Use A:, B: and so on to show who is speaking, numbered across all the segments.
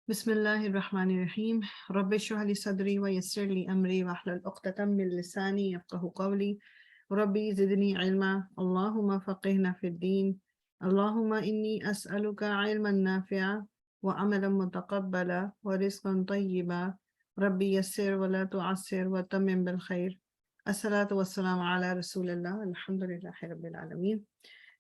A: بسم الله الرحمن الرحيم رب اشرح لي صدري ويسر لي أمري واحلل عقدة من لساني يفقه قولي ربي زدني علما اللهم فقهنا في الدين اللهم إني أسألك علما نافعا وعملا متقبلا ورزقا طيبا ربي يسر ولا تعسر وتمم بالخير الصلاة والسلام على رسول الله الحمد لله رب العالمين.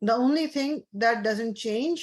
A: the only thing that doesn't change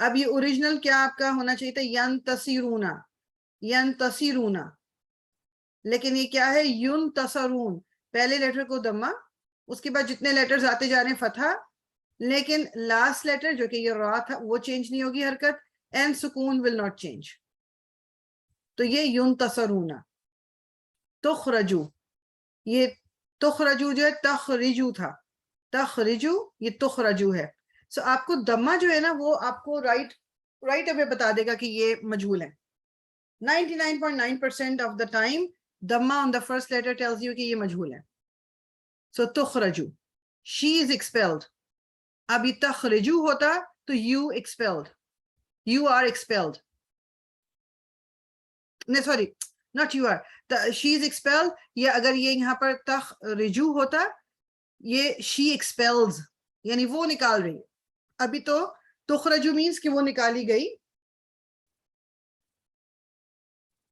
A: اب یہ اوریجنل کیا آپ کا ہونا چاہیے تھا؟ ینتصرون، ینتصرون، لیکن یہ کیا ہے؟ ینتصرون. پہلے لیٹر کو دمہ، اس کے بعد جتنے لیٹرز آتے جا رہے ہیں فتحہ، لیکن لاسٹ لیٹر جو کہ یہ را تھا وہ چینج نہیں ہوگی حرکت، اینڈ سکون ول ناٹ چینج. تو یہ ینتصرون. تخرجو، یہ تخرجو جو ہے تخرجو تھا، تخرجو یہ تخرجو ہے. سو آپ کو دمہ جو ہے نا وہ آپ کو رائٹ اوے بتا دے گا کہ یہ مجہول ہے. 99.9% آف دا ٹائم دمہ on the first letter tells you کہ یہ مجہول ہے. سو تخرجو، شی از ایکسپیلڈ. اب یہ تخرجو ہوتا تو you expelled, you are expelled. نہیں sorry, not you are, she is expelled. یا اگر یہ یہاں پر تخرجو ہوتا، یہ شی ایکسپیلز، یعنی وہ نکال رہی ہے. ابھی تو تخرجو مینس کہ وہ نکالی گئی،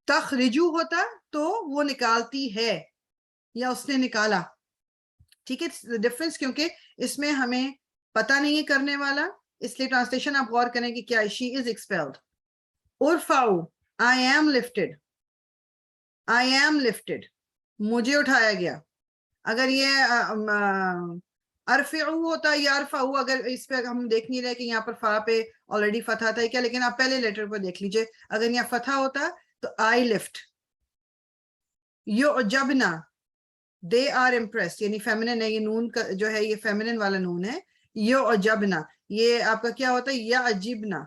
A: تخرجو ہوتا تو وہ نکالتی ہے یا اس نے نکالا. ٹھیک ہے ڈفرنس، کیونکہ اس میں ہمیں پتہ نہیں ہے کرنے والا، اس لیے ٹرانسلیشن آپ غور کریں کہ کیا ہے. She is expelled. ارفعو، I am lifted, I am lifted, مجھے اٹھایا گیا. اگر یہ ارفعو ہوتا یا ارفعو، اگر اس پہ ہم دیکھ نہیں رہے کہ یہاں پر فا پہ آلریڈی فتح تھا کیا، لیکن آپ پہلے لیٹر پر دیکھ لیجئے. اگر یہاں فتح ہوتا تو آئی لفٹ. یعجبنا، دے آر امپریسڈ، یعنی فیمنن ہے، یہ نون کا جو ہے یہ فیمنن والا نون ہے. یعجبنا، یہ آپ کا کیا ہوتا ہے؟ یعجبنا،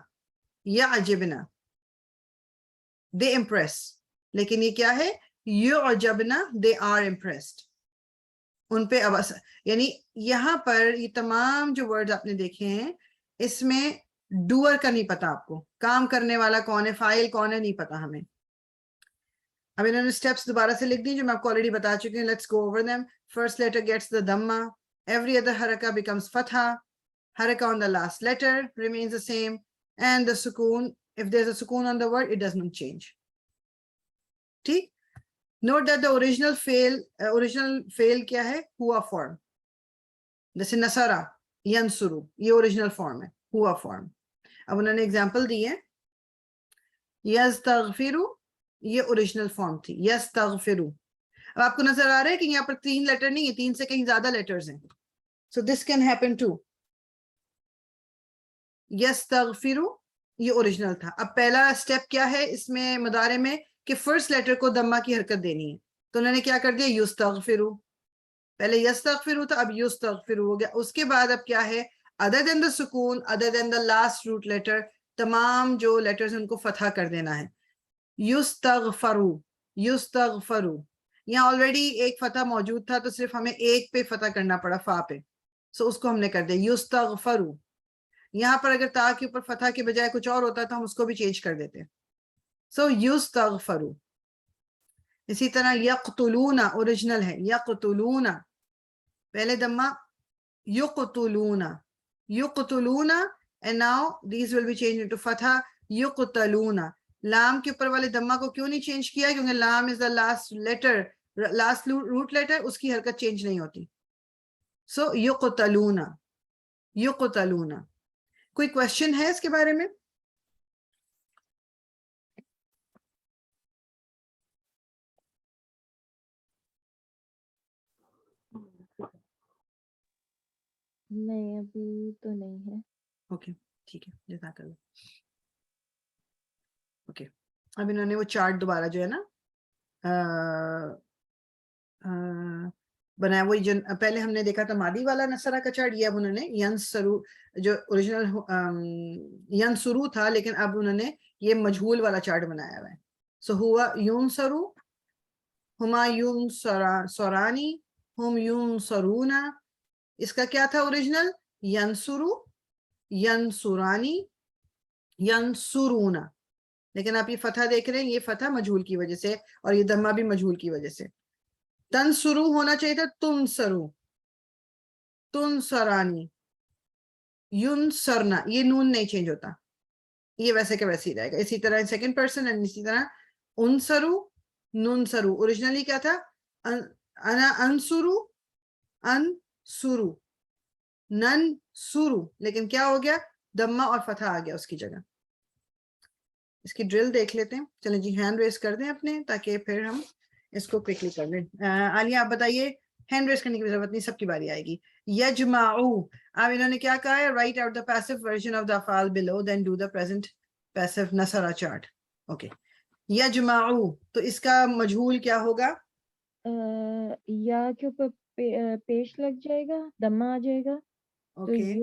A: یعجبنا، دے امپریس. لیکن یہ کیا ہے؟ یعجبنا، دے آر امپریسڈ. ان پہ اب یعنی یہاں پر یہ تمام جو ورڈ آپ نے دیکھے ہیں اس میں ڈوئر کا نہیں پتا، آپ کو کام کرنے والا کون ہے، فاعل کون ہے، نہیں پتا ہمیں. اب انہوں نے اسٹیپس دوبارہ سے لکھ دی جو میں آپ کو آلریڈی بتا چکی ہوں. Let's go over them. First letter gets the دمہ، ایوری ادر حرکہ بیکمز فتحہ، حرکہ on the last letter remains the same, and the sukoon, if there's a sukoon on the word, it does not change. ٹھیک. Note that the original fail کیا ہے؟ ہوا form. جیسے نصرہ، ینصرو، یہ اوریجنل فارم ہے، ہوا فارم. اب انہوں نے ایگزامپل دی ہے. یستغفرو، یہ اوریجنل فارم تھی، یستغفرو. اب آپ کو نظر آ رہا ہے کہ یہاں پر 3 لیٹر نہیں ہے، 3 سے کہیں زیادہ لیٹرز ہیں. So this can happen too. یستغفرو یہ اوریجنل تھا. اب پہلا سٹیپ کیا ہے اس میں مضارع میں کہ فرسٹ لیٹر کو دمہ کی حرکت دینی ہے. تو انہوں نے کیا کر دیا؟ یستغفرو. پہلے یستغفرو تھا، اب یستغفرو ہو گیا. اس کے بعد اب کیا ہے؟ other than the سکون، other than the last root letter، تمام جو لیٹرز ان کو فتح کر دینا ہے. یستغفرو، یستغفرو. یہاں آلریڈی ایک فتح موجود تھا تو صرف ہمیں ایک پہ فتح کرنا پڑا، فا پہ. سو اس کو ہم نے کر دیا یستغفرو. یہاں پر اگر تا کے اوپر فتح کے بجائے کچھ اور ہوتا تو ہم اس کو بھی چینج کر دیتے. سو یستغفرو. اسی طرح یقتلون اوریجنل ہے، یقتلون پہلے دمہ، یقتلون، یقتلون. and now these will be changed into فتح، یقتلون. لام کے اوپر والے دمہ کو کیوں نہیں چینج کیا؟ کیونکہ لام is the last letter، last root letter، اس کی حرکت چینج نہیں ہوتی. سو یقتلون، یقتلون. کوئی کوشچن ہے اس کے بارے میں؟
B: نہیں ابھی تو نہیں ہے.
A: اوکے ٹھیک ہے، جزاک اللہ. اوکے اب انہوں نے وہ چارٹ دوبارہ جو ہے نا بنایا، وہی جو پہلے ہم نے دیکھا تھا مادی والا نصرہ کا چارٹ، یہ اب انہوں نے ینصرو جو اوریجنل ینصرو تھا، لیکن اب انہوں نے یہ مجہول والا چارٹ بنایا ہوا ہے. سو ہوا ینصرو، ہما ینصرانی، ہم ینصرون. اس کا کیا تھا اوریجنل؟ ینصرو، ینصرانی، ینصرون. لیکن آپ یہ فتح دیکھ رہے ہیں، یہ فتح مجہول کی وجہ سے، اور یہ دمہ بھی مجہول کی وجہ سے. تنصرو ہونا چاہیے تھا تنصرو، تنصرانی، ینصرنا. یہ نون نہیں چینج ہوتا، یہ ویسے کہ ویسے ہی رہے گا. اسی طرح سیکنڈ پرسن، اسی طرح انصرو، ننصرو. اوریجنلی کیا تھا؟ انا انصرو، انصرو، ننصرو. لیکن کیا ہو گیا؟ دمہ اور فتح آ گیا اس کی جگہ. اس کی ڈرل دیکھ لیتے ہیں. چلیں جی ہینڈ ریز کر دیں اپنے تاکہ پھر ہم اس کو کوئکلی کر لیں. عالیہ آپ بتائیے. ہینڈ ریز کرنے کی ضرورت نہیں, سب کی باری آئے گی. یجمعو, اب انہوں نے کیا کہا ہے, write out the passive version of the افعال below then do the present passive نصرہ چارٹ. اوکے, یجمعو تو اس کا مجہول کیا ہوگا؟
B: یا کے اوپر پیش لگ جائے گا, دمہ آ جائے گا. تو
A: اوکے,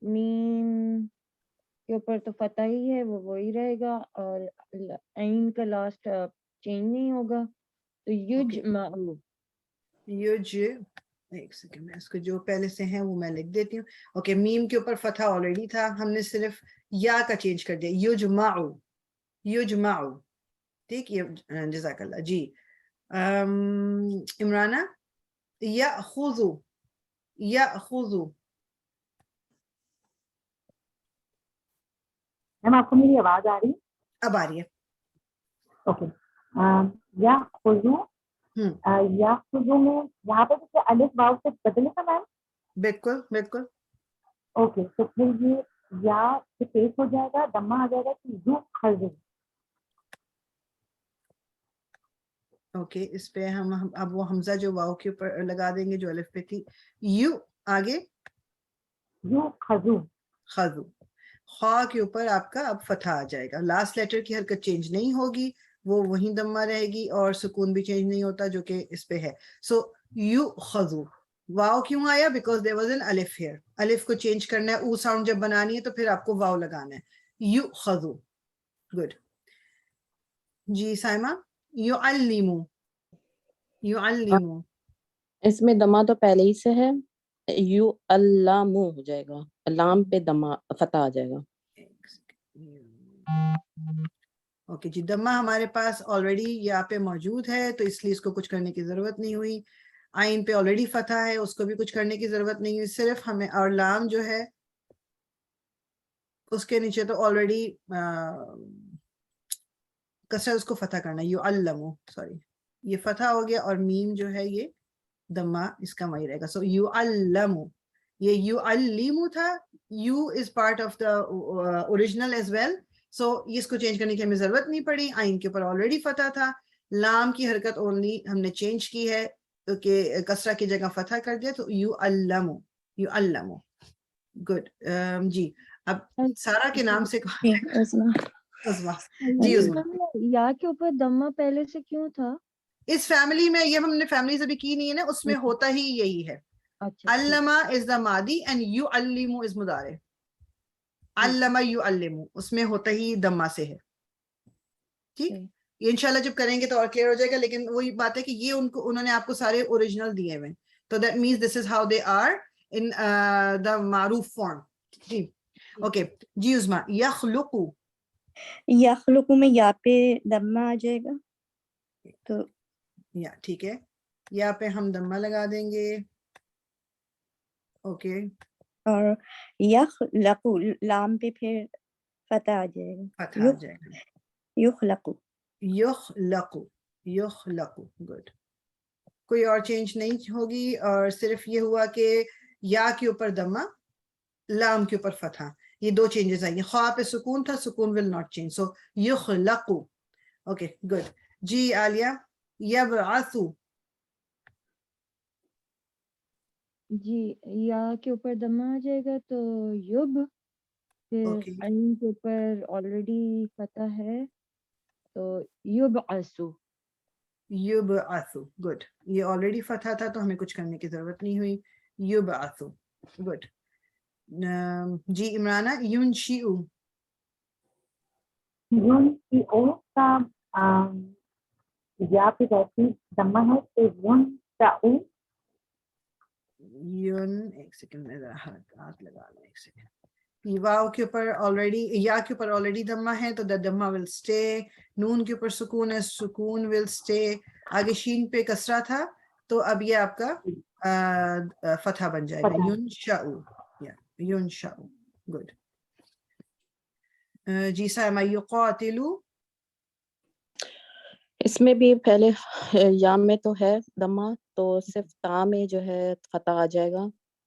B: میم کے اوپر تو فتح ہی ہے, وہ وہی رہے گا, اور عین کا لاسٹ چینج نہیں ہوگا. تو یجمعو.
A: ایک سیکنڈ میں اس کو جو پہلے سے ہیں وہ میں لکھ دیتی ہوں. اوکے, میم کے اوپر فتح آلریڈی تھا, ہم نے صرف یا کا چینج کر دیا. یجمعو, یجمعو. ٹھیک, یہ جزاک اللہ. جی عمرانہ, یأخذو, یأخذو.
C: میم آپ کو میری آواز آ رہی ہے؟
A: اب آ رہی ہے.
C: اوکے, یا خضو, یا خضو میں یہاں پہ جیسے الف واو سے بدلے گا میم؟
A: بالکل بالکل.
C: اوکے, تو پھر یہ یا سے پیش ہو جائے گا, دمہ آ جائے گا کہ یو خضو.
A: اوکے, اس پہ ہم اب وہ حمزہ جو واو کے اوپر لگا دیں گے جو الف پہ تھی. یو آگے
C: یو خضو.
A: خضو. خواہ کے اوپر آپ کا اب فتح آ جائے گا. لاسٹ لیٹر کی حرکت چینج نہیں ہوگی, وہ وہیں دمہ رہے گی, اور سکون بھی چینج نہیں ہوتا جو کہ اس پہ ہے. So you خضو. واو کیوں آیا؟ بیکاز دیر واز این الف ہیئر. الف کو چینج کرنا ہے, او ساؤنڈ جب بنانی ہے تو پھر آپ کو واو لگانا ہے. یو خضو. گڈ. جی سائمہ. یعلمو, یعلمو.
D: اس میں دمہ تو پہلے ہی سے ہے, یو علامو ہو جائے گا, لام پہ دمہ فتح آ جائے گا.
A: اوکے جی, دمہ ہمارے پاس آلریڈی یہاں پہ موجود ہے تو اس لیے اس کو کچھ کرنے کی ضرورت نہیں ہوئی. آئین پہ آلریڈی فتح ہے, اس کو بھی کچھ کرنے کی ضرورت نہیں ہوئی. صرف ہمیں اور لام جو ہے اس کے نیچے تو آلریڈی کسرہ, اس کو فتح کرنا ہے. یعلمو, سوری, یہ فتح ہو گیا, اور میم جو ہے یہ دمہ اس کا وہی رہے گا. سو یعلمو, یہ یعلمو تھا. You is part of the original as well. So اس کو چینج کرنے کی ہمیں ضرورت نہیں پڑی. آئین کے اوپر آلریڈی فتح تھا. لام کی حرکت اونلی ہم نے چینج کی ہے کہ کسرہ کی جگہ فتح کر دیا, تو یعلمو, یعلمو. گڈ. جی اب سارا کے نام سے عظما. جی عظما,
B: یا کے اوپر دمہ پہلے سے کیوں تھا؟
A: اس فیملی میں, یہ ہم نے فیملیز ابھی کی نہیں ہے نا, اس میں ہوتا ہی یہی ہے.
B: اچھا,
A: علمہ از دا ماضی اینڈ یعلمو از مضارع. علمہ یعلمو اس میں ہوتا ہی دمہ سے ہے. ٹھیک, یہ انشاءاللہ جب کریں گے تو اور کلیئر ہو جائے گا. لیکن وہی بات ہے کہ یہ انہوں نے آپ کو سارے اوریجنل دیے ہوئے, تو that means this is how they are in the معروف فارم. جی اوکے. جی عظما. یخلقو,
E: یخلقو میں یا پہ دمہ آ جائے گا, تو
A: یا ٹھیک ہے, یا پہ ہم دمہ لگا دیں گے. اوکے,
E: اور یخلقو لام پہ پھر فتح آ جائے گا,
A: فتح آ جائے گا.
E: یخلقو.
A: یخلقو, یخلقو. گڈ. کوئی اور چینج نہیں ہوگی, اور صرف یہ ہوا کہ یا کے اوپر دمہ, لام کے اوپر فتح, یہ دو چینجز آئی ہیں. خواہ پہ سکون تھا, سکون ول ناٹ چینج. سو یخلقو. Okay good. جی عالیہ. یبعثو,
B: جی یا کے اوپر دمہ آ جائے گا تو یب, پھر
A: اوکے,
B: عین کے اوپر آلریڈی فتح ہے تو یبعثو.
A: یبعثو. گڈ. یہ آلریڈی فتح تھا تو ہمیں کچھ کرنے کی ضرورت نہیں ہوئی. یبعثو. گڈ. جی عمرانہ. ینشئو,
C: یون کی او کا یا پہ ویسی دمہ ہے, تو یون کا او.
A: یون, ایک سیکنڈ میں ذرا ہاتھ لگا لیں, ایک سیکنڈ. واو کے اوپر آلریڈی, یا کے اوپر آلریڈی دمہ ہے تو the دمہ ول اسٹے. نون کے اوپر سکون ہے, سکون ول اسٹے. آگے شین پہ کسرہ تھا تو اب یہ آپ کا فتح بن جائے گا. ینشأو, ینشأو. گڈ. جی سائمہ. یقاتلو,
D: اس میں بھی پہلے یا میں تو ہے دمہ, تو صرف تا میں جو ہے فتح آ جائے گا,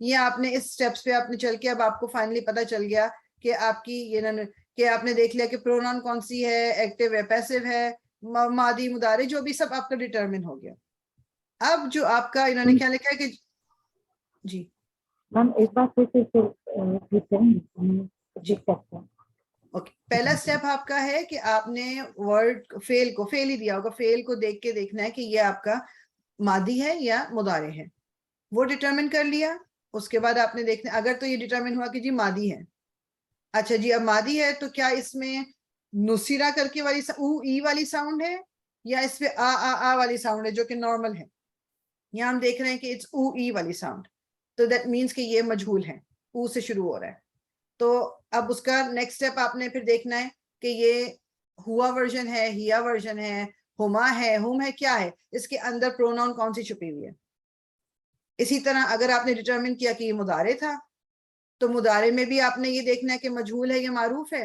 A: یہ آپ نے اس سٹیپس پہ آپ نے چل کے اب آپ کو فائنلی پتہ چل گیا کہ آپ کی یہ کہ آپ نے دیکھ لیا کہ پروناؤن کون سی ہے, ایکٹیو ہے, پیسو ہے, ماضی مضارع, جو بھی سب آپ کا ڈیٹرمن ہو گیا. اب جو آپ کا انہوں نے کیا لکھا ہے کہ جی
C: میم ایک بار پھر ریپیٹ کریں.
A: اوکے, پہلا سٹیپ آپ کا ہے کہ آپ نے ورڈ فیل ہی دیا ہوگا, فیل کو دیکھ کے دیکھنا ہے کہ یہ آپ کا ماضی ہے یا مضارع ہے, وہ ڈیٹرمن کر لیا. اس کے بعد آپ نے دیکھنا, اگر تو یہ ڈیٹرمن ہوا کہ جی ماضی ہے, اچھا جی اب ماضی ہے تو کیا اس میں نصیرہ کر کے والی او ای والی ساؤنڈ ہے یا اس پہ آ والی ساؤنڈ ہے جو کہ نارمل ہے. یہاں ہم دیکھ رہے ہیں کہ اٹس او ای والی ساؤنڈ, تو دیٹ مینس کہ یہ مجہول ہے, او سے شروع ہو رہا ہے. تو اب اس کا نیکسٹ اسٹیپ آپ نے پھر دیکھنا ہے کہ یہ ہوا ورژن ہے, ہیا ورژن ہے, ہما ہے, ہوم ہے, کیا ہے, اس کے اندر پروناؤن کون سی چھپی ہوئی ہے. اسی طرح اگر آپ نے ڈیٹرمن کیا کہ یہ مضارع تھا تو مضارع میں بھی آپ نے یہ دیکھنا ہے کہ مجہول ہے یا معروف ہے,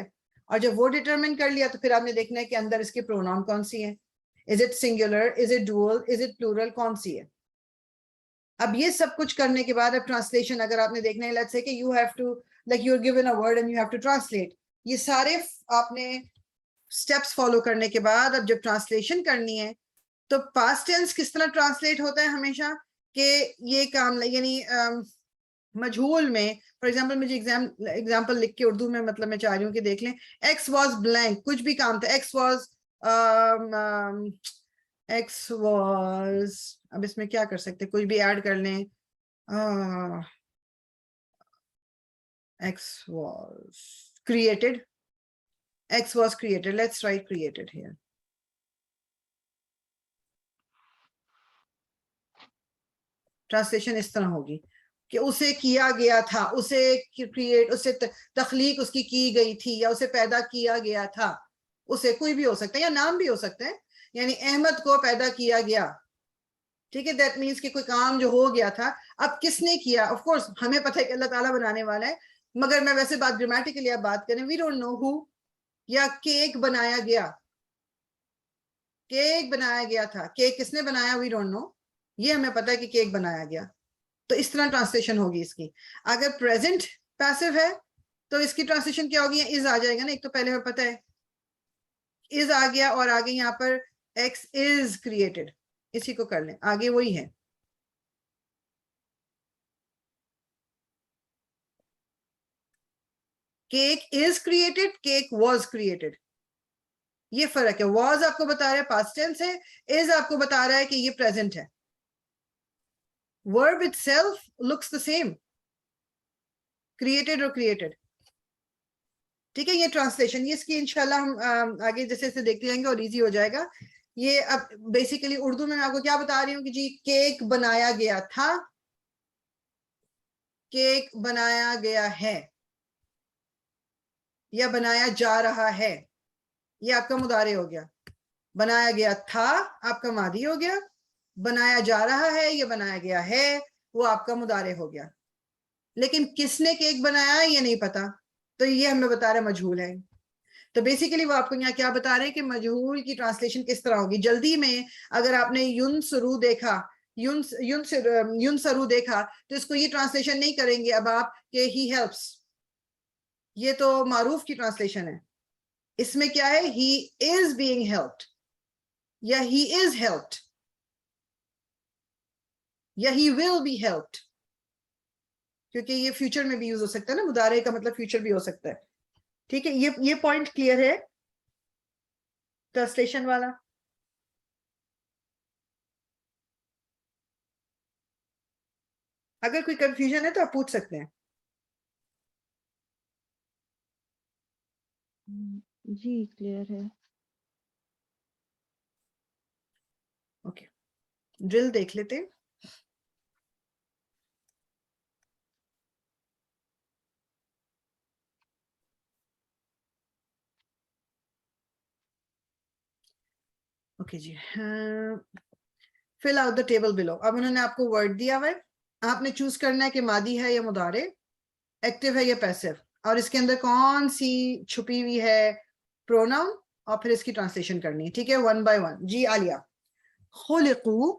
A: اور جب وہ ڈیٹرمن کر لیا تو پھر آپ نے دیکھنا ہے کہ اندر اس کے پروناؤن کون سی ہیں, is it singular, is it dual, is it plural, کون سی ہے. اب یہ سب کچھ کرنے کے بعد اب ٹرانسلیشن اگر آپ نے دیکھنا ہے, لیٹس سے کہ you have to like you are given a word and you have to translate, یہ سارے آپ نے اسٹیپس فالو کرنے کے بعد اب جب ٹرانسلیشن کرنی ہے تو پاسٹ ٹینس کس طرح ٹرانسلیٹ ہوتا ہے ہمیشہ کہ یہ کام یعنی مجہول میں, فار ایگزامپل مجھے ایگزامپل لکھ کے اردو میں مطلب میں چاہ رہی ہوں کہ دیکھ لیں, ایکس واز بلینک, کچھ بھی کام تھا, ایکس واز, اب اس میں کیا کر سکتے, کچھ بھی ایڈ کر لیں, X was created, X was created, let's write created here. Translation اس طرح ہوگی کہ اسے کیا گیا تھا, اسے کریٹ, اسے تخلیق اس کی گئی تھی, یا اسے پیدا کیا گیا تھا. اسے کوئی بھی ہو سکتا ہے یا نام بھی ہو سکتا ہے, یعنی احمد کو پیدا کیا گیا, ٹھیک ہے, دیٹ مینس کہ کوئی کام جو ہو گیا تھا. اب کس نے کیا, آف کورس ہمیں پتہ ہے کہ اللہ تعالیٰ بنانے والا ہے, مگر میں ویسے بات گرامیٹیکلی آپ بات کریں, وی ڈونٹ نو ہو. یا کیک بنایا گیا, کیک بنایا گیا تھا, کیک کس نے بنایا, وی ڈونٹ نو, یہ ہمیں پتہ ہے کہ کیک بنایا گیا. تو اس طرح ٹرانسلیشن ہوگی اس کی. اگر پریزنٹ پیسو ہے تو اس کی ٹرانسلیشن کیا ہوگی, از آ جائے گا نا, ایک تو پہلے ہمیں پتہ ہے از آ گیا, اور آگے یہاں پر ایکس از کریٹڈ, اسی کو کر لیں, آگے وہی ہے. Cake is created, cake was created, یہ فرق ہے. واز آپ کو بتا رہا ہے پاسٹ ٹینس ہے, از آپ کو بتا رہا ہے کہ یہ پریزنٹ ہے. verb itself looks the same, created or created. ٹھیک ہے, یہ ٹرانسلیشن, یہ اس کی انشاءاللہ ہم آگے جیسے جیسے دیکھتے جائیں گے اور ایزی ہو جائے گا. یہ اب بیسیکلی اردو میں آپ کو کیا بتا رہی ہوں کہ جی کیک بنایا گیا تھا, کیک بنایا گیا ہے, یا بنایا جا رہا ہے, یہ آپ کا مضارع ہو گیا. بنایا گیا تھا آپ کا ماضی ہو گیا, بنایا جا رہا ہے یا بنایا گیا ہے وہ آپ کا مضارع ہو گیا. لیکن کس نے کیک بنایا یہ نہیں پتا, تو یہ ہمیں بتا رہا ہے مجہول ہے. تو بیسیکلی وہ آپ کو یہاں کیا بتا رہے ہیں کہ مجہول کی ٹرانسلیشن کس طرح ہوگی. جلدی میں اگر آپ نے ینسرو دیکھا, ینسرو دیکھا تو اس کو یہ ٹرانسلیشن نہیں کریں گے اب آپ کہ ہی ہیلپس, یہ تو معروف کی ٹرانسلیشن ہے. اس میں کیا ہے, ہی از بینگ ہیلپڈ, یا ہی از ہیلپڈ, یا ہی ول بی ہیلپڈ, کیونکہ یہ فیوچر میں بھی یوز ہو سکتا ہے نا, مضارع کا مطلب فیوچر بھی ہو سکتا ہے. ٹھیک ہے, یہ پوائنٹ کلیئر ہے ٹرانسلیشن والا. اگر کوئی کنفیوژن ہے تو آپ پوچھ سکتے ہیں.
B: جی کلیئر ہے.
A: اوکے, ڈرل دیکھ لیتے. اوکے جی, fill out the table below. اب انہوں نے آپ کو ورڈ دیا ہوا ہے, آپ نے چوز کرنا ہے کہ ماضی ہے یا مضارع, ایکٹیو ہے یا پیسو, اور اس کے اندر کون سی چھپی ہوئی ہے پروناؤن, اور پھر اس کی ٹرانسلیشن کرنی ہے. ٹھیک ہے, ون بائی ون. جی عالیہ. خلقو,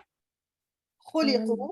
A: خلقو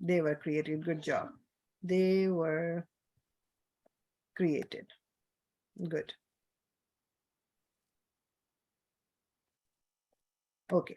A: They were created, good job. They were created, good. Okay.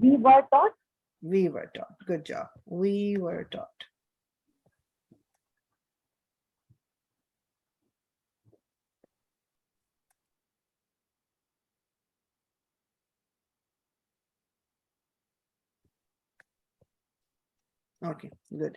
C: we were taught।
A: we were taught, good job, we were taught. Okay, good.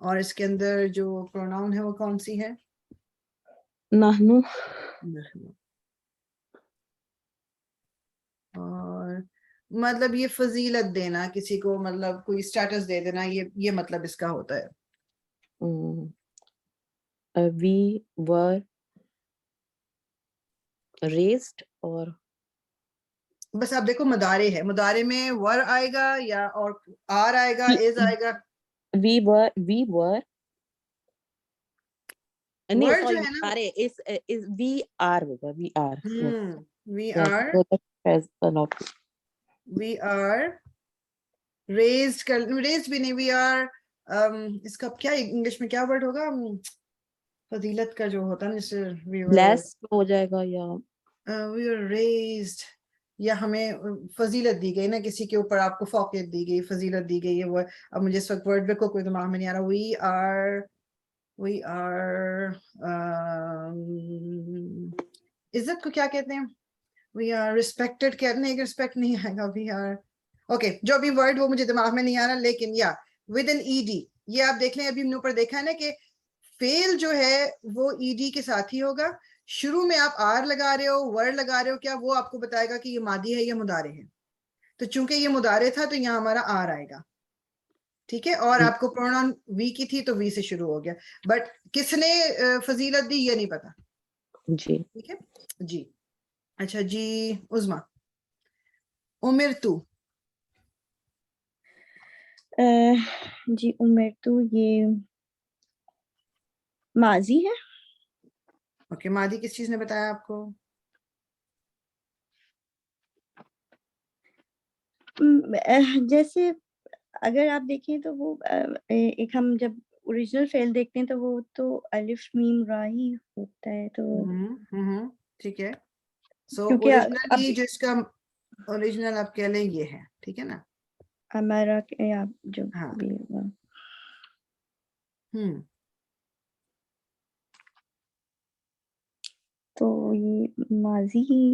A: اور اس کے اندر جو پروناؤن ہے وہ کون سی ہے؟
D: نحنو.
A: اور مطلب یہ فضیلت دینا کسی کو، مطلب کوئی اسٹیٹس دے دینا، یہ مطلب اس کا ہوتا ہے.
D: We were raised اور
A: بس آپ دیکھو مدارے ہے، مدارے میں ور آئے گا یا اور آر آئے گا، از آئے گا.
D: we were نہیں
A: ور جو
D: سوری
A: ہے نا
D: ارے is we are ہوگا we are
A: we
D: Yes,
A: are
D: so that has a lot.
A: We are raised raised بھی نہیں، وی آر اس کا کیا انگلش میں کیا ورڈ ہوگا؟ فضیلت کا جو ہوتا ہے نا، جیسے
D: Blessed ہو جائے گا یا
A: وی آر ریزڈ، یا ہمیں فضیلت دی گئی نا، کسی کے اوپر آپ کو فوقیت دی گئی، فضیلت دی گئی ہے. وہ اب مجھے اس وقت ورڈ کو کوئی دماغ میں نہیں آ رہا. وی آر عزت کو کیا کہتے ہیں؟ We are respected. نہیں ریسپیکٹ نہیں آئے گا. وی آر اوکے، جو بھی ورڈ وہ مجھے دماغ میں نہیں آ رہا، لیکن یا ود این ای ڈی. یہ آپ دیکھ لیں، ابھی ہم نے اوپر دیکھا ہے نا کہ فیل جو ہے وہ ای ڈی کے ساتھ ہی ہوگا. شروع میں آپ آر لگا رہے ہو، ورڈ لگا رہے ہو، کیا وہ آپ کو بتائے گا کہ یہ ماضی ہے یا مضارع ہے. تو چونکہ یہ مضارع تھا تو یہاں ہمارا آر آئے گا. ٹھیک ہے، اور آپ کو پروناؤن وی کی تھی تو وی سے شروع ہو گیا. بٹ کس نے فضیلت دی یہ نہیں پتا.
D: جی
A: ٹھیک ہے جی. اچھا جی عظما، امرتو.
E: جی امرتو یہ ماضی ہے.
A: اوکے، ماضی کس چیز نے بتایا آپ کو؟
E: جیسے اگر آپ دیکھیں تو وہ ایک ہم جب اوریجنل فعل دیکھتے ہیں تو وہ تو الف میم را ہی ہوتا ہے. تو
A: ٹھیک ہے، سو
E: کیونکہ
A: اوریجنلی جو اس کا اوریجنل آپ کہہ لیں یہ ہے. ٹھیک ہے نا؟
E: ہمارا جو
A: ہاں
E: بھی ہوگا تو یہ ماضی ہی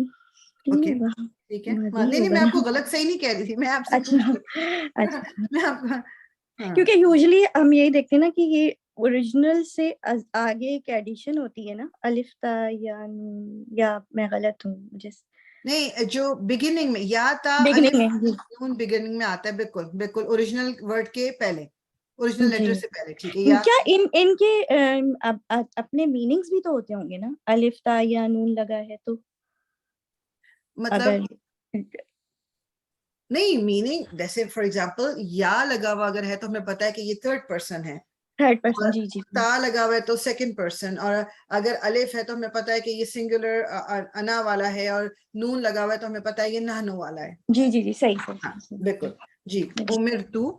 A: اوکے
E: ہوگا.
A: ٹھیک ہے.
E: ماضی
A: نہیں
E: ہوگا
A: میں آپ کو
E: نا.
A: غلط صحیح نہیں کہہ رہی تھی، میں آپ سے
E: اچھا
A: پوچھ
E: اچھا،
A: میں آپ کو ہاں
E: کیونکہ یوزلی ہم یہی دیکھتے ہیں نا کہ یہ اوریجنل سے آگے ایک ایڈیشن ہوتی ہے نا، الف تا یا نون، یا میں غلط ہوں جس
A: نہیں، جو بگننگ میں یا تا
E: بگننگ
A: الف
E: میں.
A: نون بگننگ میں آتا ہے. بالکل بالکل اوریجنل ورڈ کے پہلے، اوریجنل
E: جی
A: لیٹر سے پہلے. ٹھیک ہے، یا
E: کیا ان کے اپنے میننگز بھی تو ہوتے ہوں گے نا، الف تا یا نون لگا ہے تو
A: مطلب
E: اگر
A: نہیں میننگ، جیسے فار ایگزامپل یا لگا ہوا اگر ہے تو ہمیں پتا ہے کہ یہ تھرڈ پرسن ہے.
E: Third person.
A: اور
E: جی جی
A: تا لگا ہوا ہے تو سیکنڈ پرسن. اور اگر الف ہے تو ہمیں پتا ہے کہ یہ سنگولر انا والا ہے، اور نون لگا ہوا ہے تو ہمیں پتا ہے یہ نحنو والا ہے.
E: جی جی جی صحیح
A: ہاں
E: صحیح.
A: بالکل جی. امرتو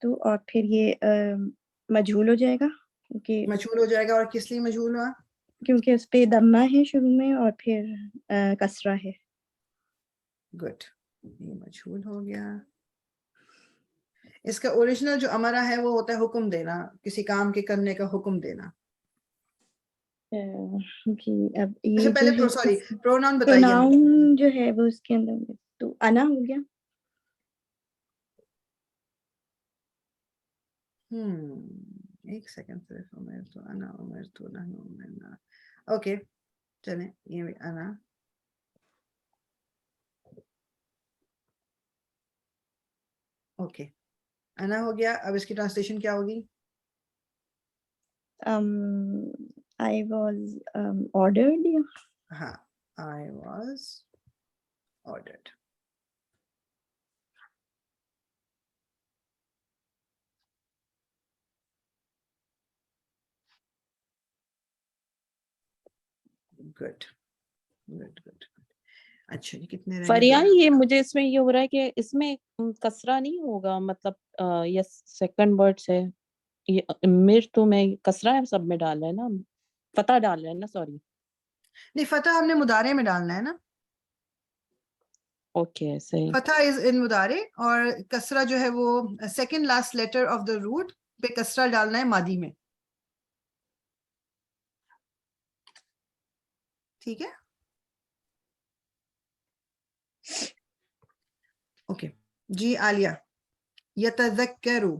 E: تو اور پھر یہ مجہول ہو جائے گا کیونکہ
A: مجہول ہو جائے گا. اور کس لیے مجہول ہوا؟
E: کیونکہ اس پہ دمہ ہے شروع میں اور پھر کسرہ ہے.
A: گڈ، یہ مجہول ہو گیا. اس کا اوریجنل جو امرا ہے وہ ہوتا ہے حکم دینا، کسی کام کے کرنے کا حکم دینا.
E: جی اب
A: اچھا
E: یہ جو
A: پہلے
E: ہے
A: سوری پروناؤن بتائیے مجھے.
E: پروناؤن جو ہے وہ اس کے اندر تو انا ہو گیا.
A: ایک سیکنڈ صرف. امرتو انا، امرتو نحن، امرنا. اوکے چلیں، یہ بھی انا. اوکے انا ہو گیا. اب اس کی ٹرانسلیشن کیا ہوگی؟
E: I was ordered.
A: ہاں، I was ordered. Good good good. اچھا جی کتنے رہ گئے؟
D: فریان یہ مجھے اس میں یہ ہو رہا ہے کہ اس میں کسرہ نہیں ہوگا، مطلب یہ سیکنڈ ورڈ سے یہ مر تو میں کسرہ ہے سب میں ڈال رہا ہے نا، فتح ڈال رہا ہے نا، سوری
A: نہیں فتح ہم نے مضارع میں ڈالنا ہے نا.
D: اوکے صحیح.
A: فتح از ان مضارع، اور کسرہ جو ہے وہ second last letter of the root پہ کسرہ ڈالنا ہے ماضی میں. ٹھیک ہے اوکے جی. عالیہ، یتذکروا.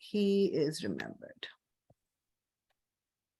A: He is remembered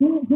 C: he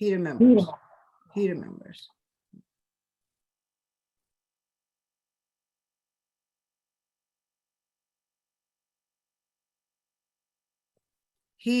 A: he
C: He
A: remembers,
C: remembers.
A: he remembers। He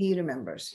A: He remembers।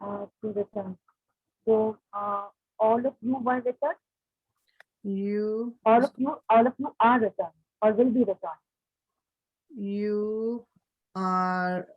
C: To return. So all of you were returned. All of you are returned or will be returned.
A: You are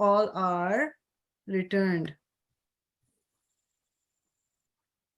A: all are returned।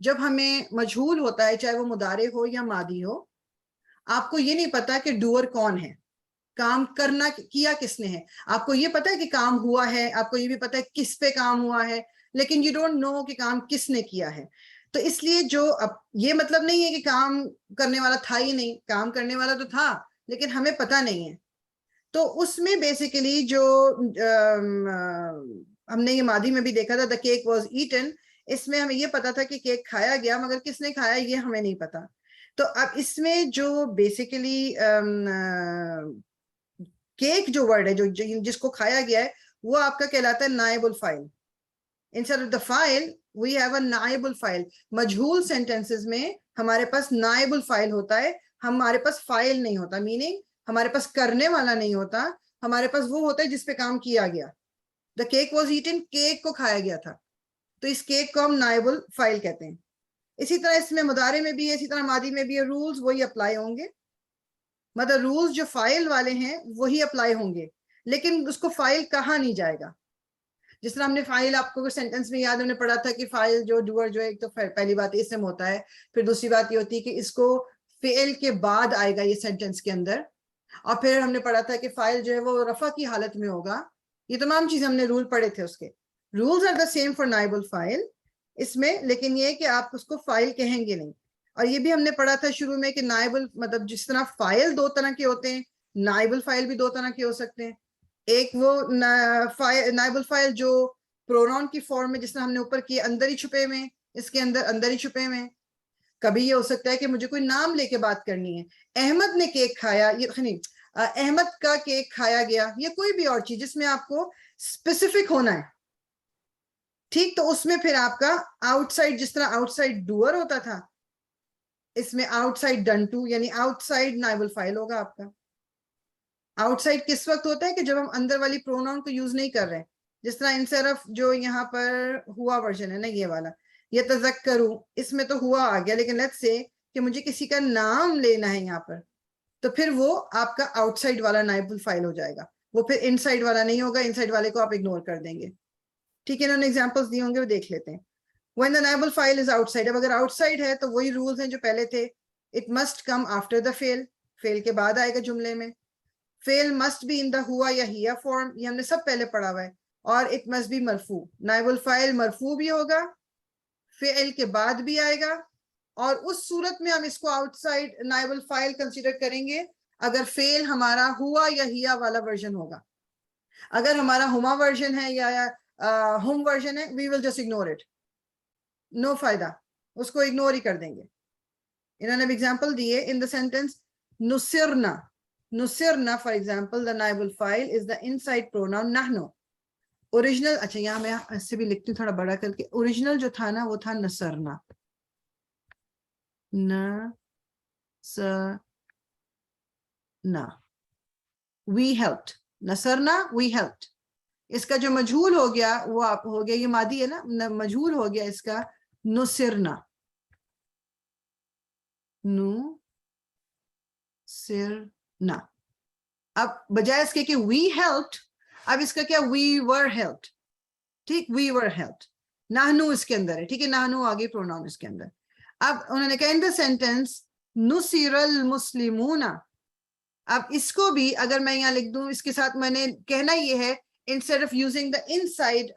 A: جب ہمیں مجہول ہوتا ہے چاہے وہ مضارع ہو یا ماضی ہو, آپ کو یہ نہیں پتا کہ ڈوور کون ہے, کام کرنا کیا کس نے ہے. آپ کو یہ پتا ہے کہ کام ہوا ہے, آپ کو یہ بھی پتا ہے کس پہ کام ہوا ہے, لیکن یو ڈونٹ نو کہ کام کس نے کیا ہے. تو اس لیے جو اب یہ مطلب نہیں ہے کہ کام کرنے والا تھا ہی نہیں, کام کرنے والا تو تھا لیکن ہمیں پتا نہیں ہے. تو اس میں بیسیکلی جو ہم نے یہ ماضی میں بھی دیکھا تھا, the cake was eaten, اس میں ہمیں یہ پتا تھا کہ کیک کھایا گیا, مگر کس نے کھایا یہ ہمیں نہیں پتا. تو اب اس میں جو بیسیکلی کیک جو ورڈ ہے جو جس کو کھایا گیا ہے وہ آپ کا کہلاتا ہے نائب الفائل. Instead of the file, we have a نائب الفائل. مجہول سینٹینسز میں ہمارے پاس نائب الفائل ہوتا ہے, ہمارے پاس فائل نہیں ہوتا, میننگ ہمارے پاس کرنے والا نہیں ہوتا, ہمارے پاس وہ ہوتا ہے جس پہ کام کیا گیا. The cake was eaten, cake کو کھایا گیا تھا, تو اس کیک کو ہم نائب الفائل کہتے ہیں. اسی طرح اس میں مضارع میں بھی ہے, اسی طرح ماضی میں بھی ہے, رولز وہی اپلائی ہوں گے. مطلب رولز جو فائل والے ہیں وہی اپلائی ہوں گے, لیکن اس کو فائل کہا نہیں جائے گا. جس طرح ہم نے فائل, آپ کو سینٹینس میں یاد ہم نے پڑھا تھا کہ فائل جو ڈوور جو ہے, ایک تو پہلی بات اسم ہوتا ہے, پھر دوسری بات یہ ہوتی ہے کہ اس کو فعل کے بعد آئے گا یہ سینٹینس کے اندر, اور پھر ہم نے پڑھا تھا کہ فائل جو ہے وہ رفع کی حالت میں ہوگا. یہ تمام چیزیں ہم نے رول پڑھے تھے اس کے. Rules are the same for نائب الفائل اس میں, لیکن یہ کہ آپ اس کو فائل کہیں گے نہیں. اور یہ بھی ہم نے پڑھا تھا شروع میں کہ نائب مطلب جس طرح فائل دو طرح کے ہوتے ہیں, نائب الفائل بھی دو طرح کے ہو سکتے ہیں. ایک وہ نائب الفائل جو پروناؤن کی فارم میں, جس طرح ہم نے اوپر کی اندر ہی چھپے ہوئے, اس کے اندر اندر ہی چھپے ہوئے. کبھی یہ ہو سکتا ہے کہ مجھے کوئی نام لے کے بات کرنی ہے, احمد نے کیک کھایا, یہ نہیں احمد کا کیک کھایا گیا, یا کوئی بھی اور چیز جس میں آپ کو اسپیسیفک ہونا ہے. ٹھیک, تو اس میں پھر آپ کا آؤٹ سائڈ, جس طرح آؤٹ سائڈ ڈوور ہوتا تھا, اس میں آؤٹ سائڈ ڈن ٹو یعنی آؤٹ سائڈ نائب الفائل ہوگا آپ کا. آؤٹ سائڈ کس وقت ہوتا ہے کہ جب ہم اندر والی پروناؤن کو یوز نہیں کر رہے, جس طرح انصرف جو یہاں پر ہوا ورژن ہے نا, یہ والا یتذکروا, اس میں تو ہوا آ گیا, لیکن لیٹس سے کہ مجھے کسی کا نام لینا ہے یہاں پر, تو پھر وہ آپ کا آؤٹ سائڈ والا نائب الفائل ہو جائے گا, وہ پھر ان سائڈ والا نہیں ہوگا. ان سائڈ والے کو آپ اگنور کر دیں گے. ٹھیک ہے, انہوں نے ایگزامپلس دی ہوں گے, وہ دیکھ لیتے ہیں. when the نائب الفائل is outside, اب اگر آؤٹ سائڈ ہے تو وہی رولز ہیں جو پہلے تھے. it must come after the fail, fail کے بعد آئے گا جملے میں. fail must be in the ہوا یا ہیا فارم, یہ ہم نے سب پہلے پڑھا ہوا ہے. اور it must be مرفوع, نائب الفائل مرفوع بھی ہوگا, فعل کے بعد بھی آئے گا. اور اس صورت میں ہم اس کو آؤٹ سائڈ نائب الفائل کنسیڈر کریں گے اگر فعل ہمارا ہوا یا ہیا والا ورژن ہوگا. اگر ہمارا ہما ورژن ہے یا ہم ورژن ہے, we will just ignore it, نو فائدہ, اس کو اگنور ہی کر دیں گے. انہوں نے ایگزامپل دیے in the sentence نصرنا. نصرنا فار ایگزامپل, the نائب الفائل is the inside pronoun نحنو. اوریجنل, اچھا یہاں میں اس سے بھی لکھتی ہوں تھوڑا بڑا کر کے, اوریجنل جو تھا نا وہ تھا نصرنا, نصرنا, we helped, نصرنا we helped. اس کا جو مجہول ہو گیا وہ آپ ہو گیا, یہ ماضی ہے نا, مجہول ہو گیا اس کا نصرنا, نصرنا. اب بجائے اس کے کہ we helped, اب اس کا کیا we were helped. ٹھیک, we were helped. نحنو اس کے اندر ہے, ٹھیک ہے, نحنو آگے پروناؤن اس کے اندر. اب انہوں نے کہا ان دا سینٹینس نصر المسلمون. اب اس کو بھی اگر میں یہاں لکھ دوں, اس کے ساتھ میں نے کہنا یہ ہے instead of using the inside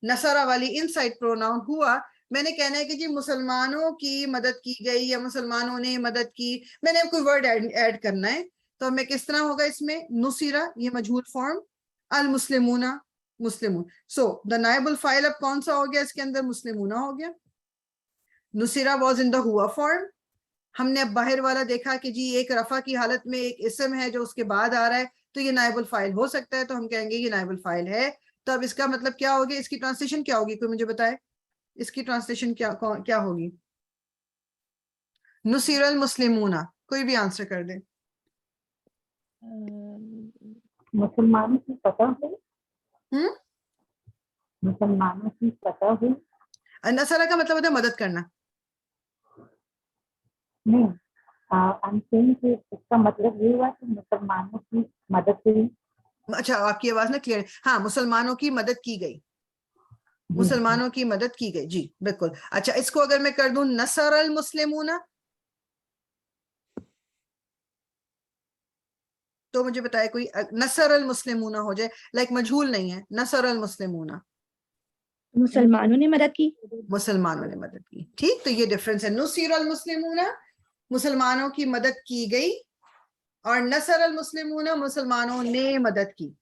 A: نصرہ والی inside pronoun ہوا, میں نے کہنا ہے کہ جی مسلمانوں کی مدد کی گئی یا مسلمانوں نے مدد کی, میں نے کوئی ورڈ ایڈ کرنا ہے. تو میں کس طرح ہوگا اس میں, نصیرہ یہ مجہول فارم, المسلمون مسلمون. سو دا نائب الفائل اب کون سا ہو گیا اس کے اندر, مسلمون ہو گیا. نصیرہ واز ان دا ہوا فارم. ہم نے اب باہر والا دیکھا کہ جی ایک رفع کی حالت میں ایک اسم ہے جو اس کے بعد آ رہا ہے, تو یہ نائب الفائل ہو سکتا ہے, تو ہم کہیں گے یہ نائب الفائل ہے. تو اب اس کا مطلب کیا ہوگی, اس کی ٹرانسلیشن کیا ہوگی, کوئی مجھے بتائے اس کی ٹرانسلیشن کیا ہوگی. نصیر المسلمون, کوئی بھی آنسر کر دے.
C: مسلمانوں کی فتح ہوئی. مسلمانوں کی فتح ہوئی.
A: نصرہ کا مطلب ہوتا ہے مدد کرنا.
C: نہیں, اس کا مطلب یہ ہوا کہ مسلمانوں کی مدد ہوئی.
A: اچھا, آپ کی آواز نا کلیئر. ہاں, مسلمانوں کی مدد کی گئی. مسلمانوں کی مدد کی گئی. جی بالکل. اچھا اس کو اگر میں کر دوں نصر المسلمون تو مجھے بتائے کوئی نصر المسلمون ہو جائے لائک مجھول نہیں ہے, نصر المسلمون
E: مسلمانوں نے مدد کی.
A: مسلمانوں نے مدد کی. ٹھیک, تو یہ ڈفرنس ہے. نصیر المسلمون مسلمانوں کی مدد کی گئی اور نصر المسلمون مسلمانوں نے مدد کی.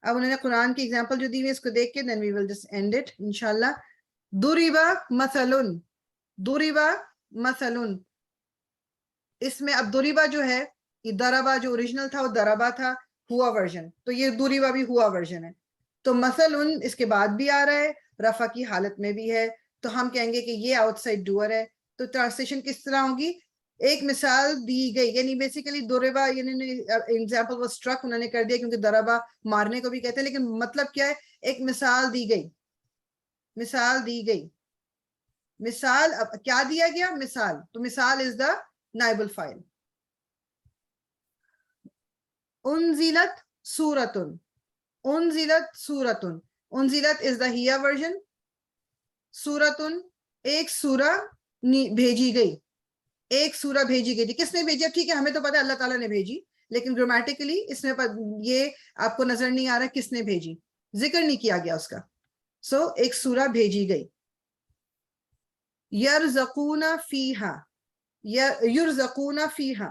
A: اب انہوں نے قرآن کی اگزامپل جو دی ہوئی ہے اس کو دیکھ کے then we will just end it انشاءاللہ. ضرب مثل, ضرب مثل, اس میں اب ضرب جو ہے یہ ضربہ جو اوریجنل تھا وہ ضربہ تھا ہوا ورژن, تو یہ ضرب بھی ہوا ورژن ہے. تو مثل اس کے بعد بھی آ رہا ہے, رفع کی حالت میں بھی ہے, تو ہم کہیں گے کہ یہ آؤٹ سائڈ ڈوئر ہے. تو ٹرانسلیشن کس طرح ہوگی, ایک مثال دی گئی, یعنی بیسیکلی ضربہ یعنی ایگزامپل وہ سٹرک انہوں نے کر دیا کیونکہ ضربہ مارنے کو بھی کہتے ہیں, لیکن مطلب کیا ہے, ایک مثال دی گئی, مثال دی گئی. مثال اب کیا دیا گیا, مثال, تو مثال از دا نائب الفاعل. انزلت سورتن, انزلت سورتن, انزلت از دا ہیا ورژن, سورتن ایک سورہ بھیجی گئی, ایک سورہ بھیجی گئی. کس نے بھیجا, ٹھیک ہے ہمیں تو پتا ہے اللہ تعالیٰ نے بھیجی, لیکن گرامیٹیکلی اس میں یہ آپ کو نظر نہیں آ رہا کس نے بھیجی, ذکر نہیں کیا گیا اس کا. سو ایک سورہ بھیجی گئی. یرزقون فیہا, یرزقون فیہا,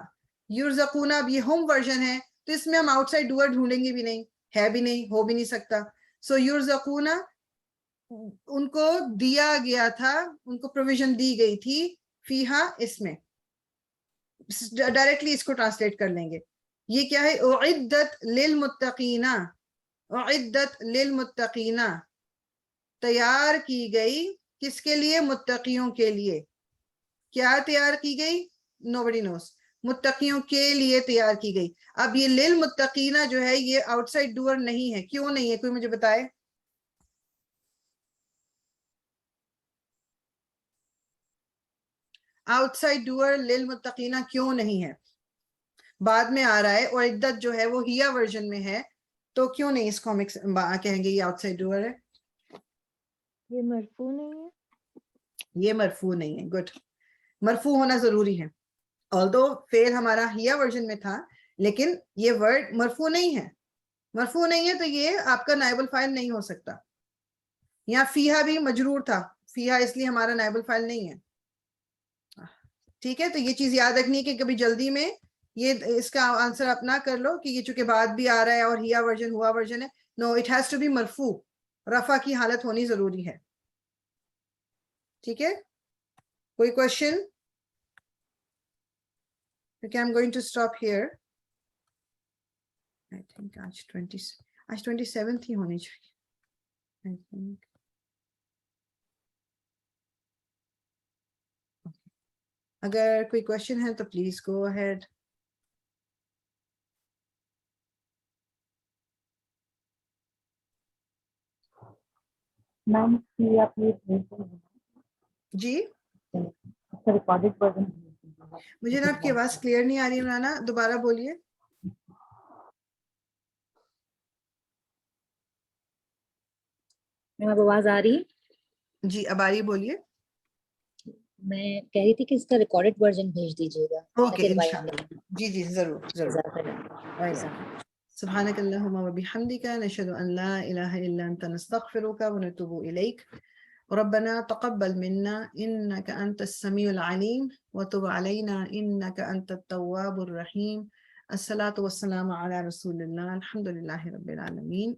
A: یرزقون اب یہ ہوم ورژن ہے تو اس میں ہم آؤٹ سائڈ ڈوئر ڈھونڈیں گے بھی نہیں, ہے بھی نہیں, ہو بھی نہیں سکتا. سو یرزقون ان کو دیا گیا تھا, ان کو پروویژن دی گئی تھی, فیہا اس میں, ڈائریکٹلی اس کو ٹرانسلیٹ کر لیں گے. یہ کیا ہے, اعدت للمتقین, اعدت للمتقین, تیار کی گئی کس کے لیے, متقیوں کے لیے. کیا تیار کی گئی, nobody knows, متقیوں کے لیے تیار کی گئی. اب یہ للمتقین جو ہے یہ آؤٹ سائڈ ڈوئر نہیں ہے, کیوں نہیں ہے, کوئی مجھے بتائے. آؤٹ سائڈ ڈوئر للمتقین کیوں نہیں ہے, بعد میں آ رہا ہے, اور عدت جو ہے وہ ہیا ورژن میں ہے, تو کیوں نہیں اس کو ہم کہیں گے یہ آؤٹ سائڈ ڈوئر ہے.
B: یہ مرفوع نہیں ہے,
A: یہ مرفوع نہیں ہے. گڈ, مرفوع ہونا ضروری ہے. آلدو فعل ہمارا ہیا ورژن میں تھا لیکن یہ ورڈ مرفوع نہیں ہے, مرفوع نہیں ہے تو یہ آپ کا نائب الفاعل نہیں ہو سکتا. یہاں فیہا بھی مجرور تھا, فیہا اس لیے ہمارا نائب الفاعل نہیں ہے. ٹھیک ہے, تو یہ چیز یاد رکھنی ہے کہ کبھی جلدی میں یہ اس کا آنسر آپ نہ کر لو کہ یہ چونکہ بعد بھی آ رہا ہے اور ہیا ورژن ہوا ورژن ہے. نو, اٹ ہیز ٹو بی مرفوع, رفع کی حالت ہونی ضروری ہے. ٹھیک ہے, کوئی question. Okay, I'm going to stop here. I think آج 27th ہی ہونی چاہیے. I think. Okay. اگر کوئی کوشچن ہے تو پلیز گو اہیڈ.
C: میم کی آپ یہ
A: جی
C: ریکارڈیڈ ورژن
A: مجھے نا آپ کی آواز کلیئر نہیں آ رہی ہے مولانا, دوبارہ بولیے.
F: میم اب آواز آ رہی ہے؟
A: جی اب آ رہی, بولیے.
F: میں کہہ رہی تھی کہ اس کا ریکارڈڈ ورژن بھیج دیجیے گا.
A: اوکے انشاءاللہ, جی جی ضرور ضرور. سبحانك اللهم وبحمدك نشهد أن لا إله إلا أنت نستغفرك ونتوب إليك. ربنا تقبل منا إنك أنت السميع العليم وتب علينا إنك أنت التواب الرحيم. الصلاة والسلام على رسول الله. الحمد لله رب العالمين.